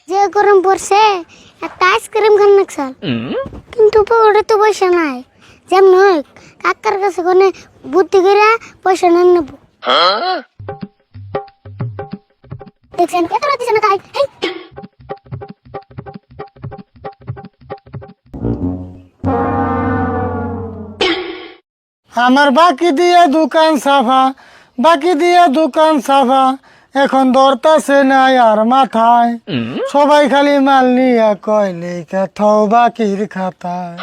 যে গরম পড়ছে একটা আইসক্রিম খান নাকছাল কিন্তু ওটা তো পয়সা নাই যেমন হোক কাকার কাছে কোনে বুদ্ধি করে পয়সা নেন নেব দেখছেন কত রাত দিছে না তাই আমার বাকি দিয়ে দোকান সাফা বাকি দিয়ে দোকান সাফা এখন ধরতাছে নাই আর মাথায় সবাই খালি মাল নিয়ে কয় লেখা থাও বাকির খাতায়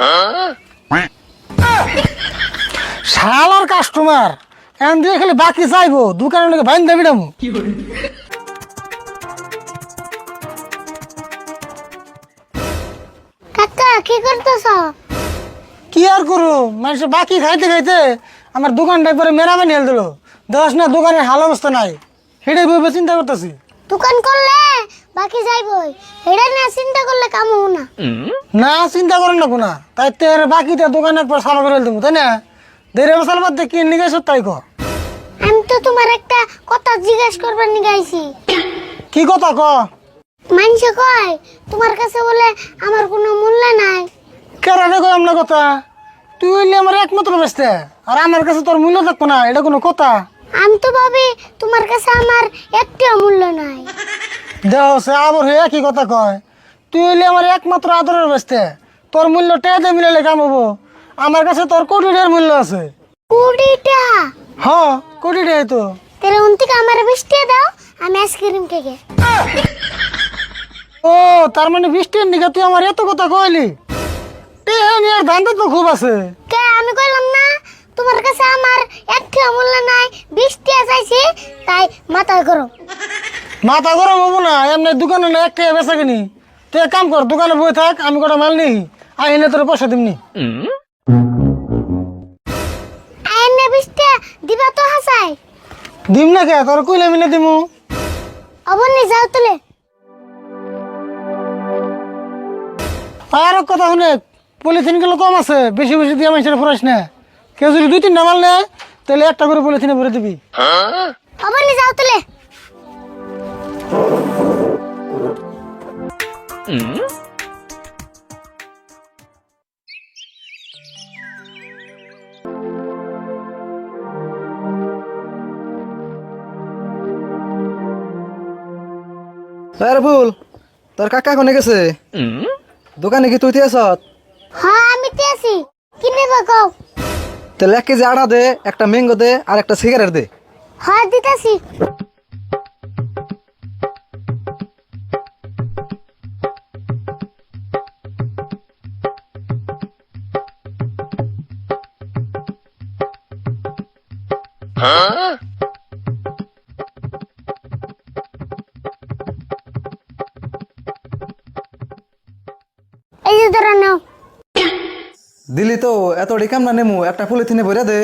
শালার কাস্টমার এন দিয়ে খালি বাকি চাইবো দোকানের লোকে বাইন দেবি না কাকা কি করতেছ কি আর করু মানুষের বাকি খাইতে খাইতে আমার দোকানটা একবারে মেরামে নিয়ে দিল দেখ না দোকানের হাল অবস্থা নাই সেটাই ভেবে চিন্তা করতেছি দোকান করলে বাকি যাইবই এটা না চিন্তা করলে কাম হবো না না চিন্তা করেন না কোনা তাই তের বাকিটা দোকানে একবার সাফা করে দেবো তাই না দেড় বছর বাদ দিয়ে কিনে নিয়ে তাই কর আমি তো তোমার একটা কথা জিজ্ঞেস করবার নিয়ে আইছি কি কথা ক মানুষে কয় তোমার কাছে বলে আমার কোনো মূল্য নাই কেরানে কই আমরা কথা তুই হইলে আমার একমাত্র বেসতে আর আমার কাছে তোর মূল্য থাকবো না এটা কোনো কথা আমি তো ভাবি তোমার কাছে আমার একটু মূল্য নাই দেহ সে আবার হয়ে কি কথা কয় তুই হইলে আমার একমাত্র আদরের বেসতে তোর মূল্য টেয়াতে মিলালে কাম হবো আমার কাছে তোর কোটি টাকার মূল্য আছে কুড়িটা হ্যাঁ কোটি টাকাই তো তাহলে উনতিকে আমার 20 টাকা দাও আমি আইসক্রিম খেয়ে ও তার মানে বৃষ্টির নিকা তুই আমার এত কথা কইলি টেহা নিয়ে ধান্দা তো খুব আছে কে আমি কইলাম না তোমার কাছে আমার একটু মূল্য নাই 20 টাকা চাইছি তাই মাথা গরম মাথা গরম হবো না এমনি দোকানে না একটা বেচা কিনি তুই এক কাম কর দোকানে বই থাক আমি কটা মাল নিই আইনে তোর পয়সা দিমনি আইনে 20 টাকা দিবা তো হাসাই দিম না কে তোর কইলে মিলে দিমু অবনি যাও তুলে আর এক কথা শুনে পলিথিন গুলো কম আছে বেশি বেশি দিয়ে মানুষের ফুরাইস না কেউ যদি 2-3টা মাল নেয় তাহলে একটা করে পলিথিনে ভরে দিবি অবনি যাও তুলে আরে ভুল তোর কাকা কোনে গেছে দোকানে কি তুই আছ হ্যাঁ আমি তে আছি কি নেবা কও তাহলে 1 কেজি আড়া দে একটা ম্যাঙ্গো দে আর একটা সিগারেট দে হ্যাঁ দিতাছি এই যে ধরে নাও দিলি তো এত ডিকাম না নেমু একটা পলিথিনে ভরে দে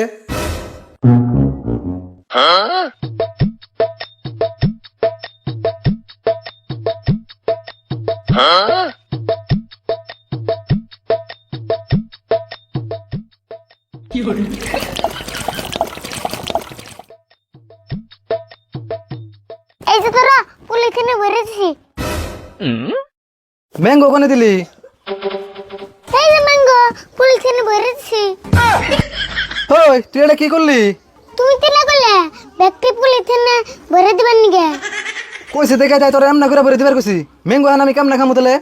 এই যে ধরো পলিথিনে ভরেছি ম্যাঙ্গো কোনে দিলি এই যে ম্যাঙ্গো পলিথিনে ভরেছি ওই তুই এটা কি করলি তুমি তিলা করলে ব্যক্তি পলিথিনে ভরে দিবেন নিগে কইছে দেখে যাই তোর এমনা করে ভরে দিবার কইছি ম্যাঙ্গো আন আমি কাম না খামু তাহলে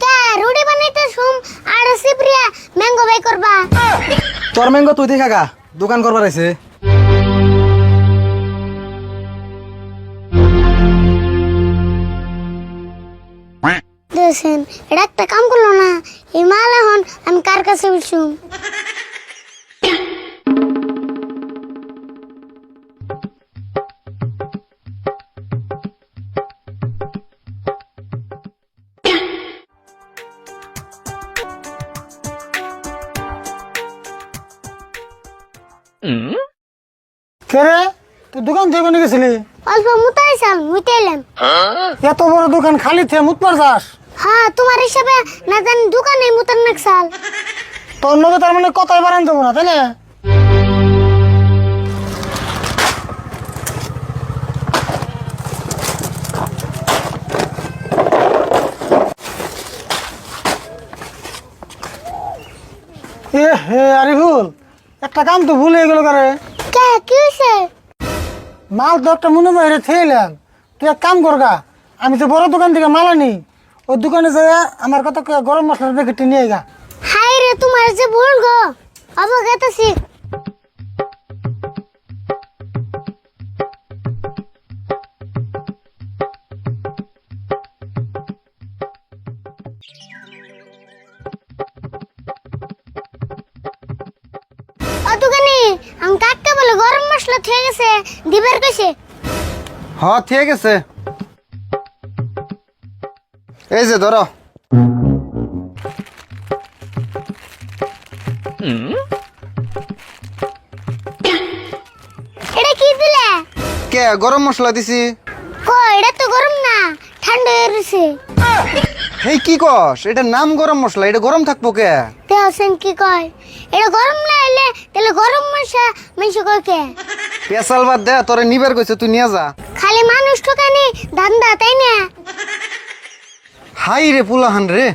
কে রুটি বানাইতে সুম আর সিপ্রিয়া ম্যাঙ্গো বাই করবা তোর ম্যাঙ্গো তুই দেখা গা দোকান করবার আইছে দেখেন এটা একটা কাম করলো না এই মাল এখন আমি কার কাছে বিলছুম কে রে তুই দোকান থেকে কোনে গেছিলি অল্প মুতাই চাল মুতাইলাম এত বড় দোকান খালি থেকে মুতপার যাস হ্যাঁ তোমার হিসাবে না জানি দোকানে মুতার নাক চাল তোর লগে তার মানে কথাই বাড়ান দেবো না তাই না হে আরিফুল, একটা কাম তো ভুলে গেল করে। কে কি হয়েছে? মাল তো একটা মনে বাইরে থেলাম। তুই এক কাম করগা, আমি তো বড় দোকান থেকে মাল আনি, ওই দোকানে যাই আমার কত গরম মশলার প্যাকেটটি নিয়ে গা। হাই রে, তোমার যে ভুল গো, অবগত আছি। ও দোকানি, আমি কাককে বলে গরম মশলা থেকে গেছে, দিবার কইছে। হ ঠিক আছে, এই যে ধরো। এটা কি দিলে? কে গরম মশলা দিছি? এটা তো গরম না, ঠান্ডা হয়ে রয়েছে। হেই কি কস, এটার নাম গরম মশলা, এটা গরম থাকবো কে? দেহসেন কি কয়, এটা গরম না হলে তাহলে গরম মশলা মানুষ কয় কে? পেশাল বাদ দে, তোরে নিবার কইছে, তুই নিয়ে যা। খালি মানুষ ঠকানি ধান্দা, তাই না? হাই রে পুলাহান রে।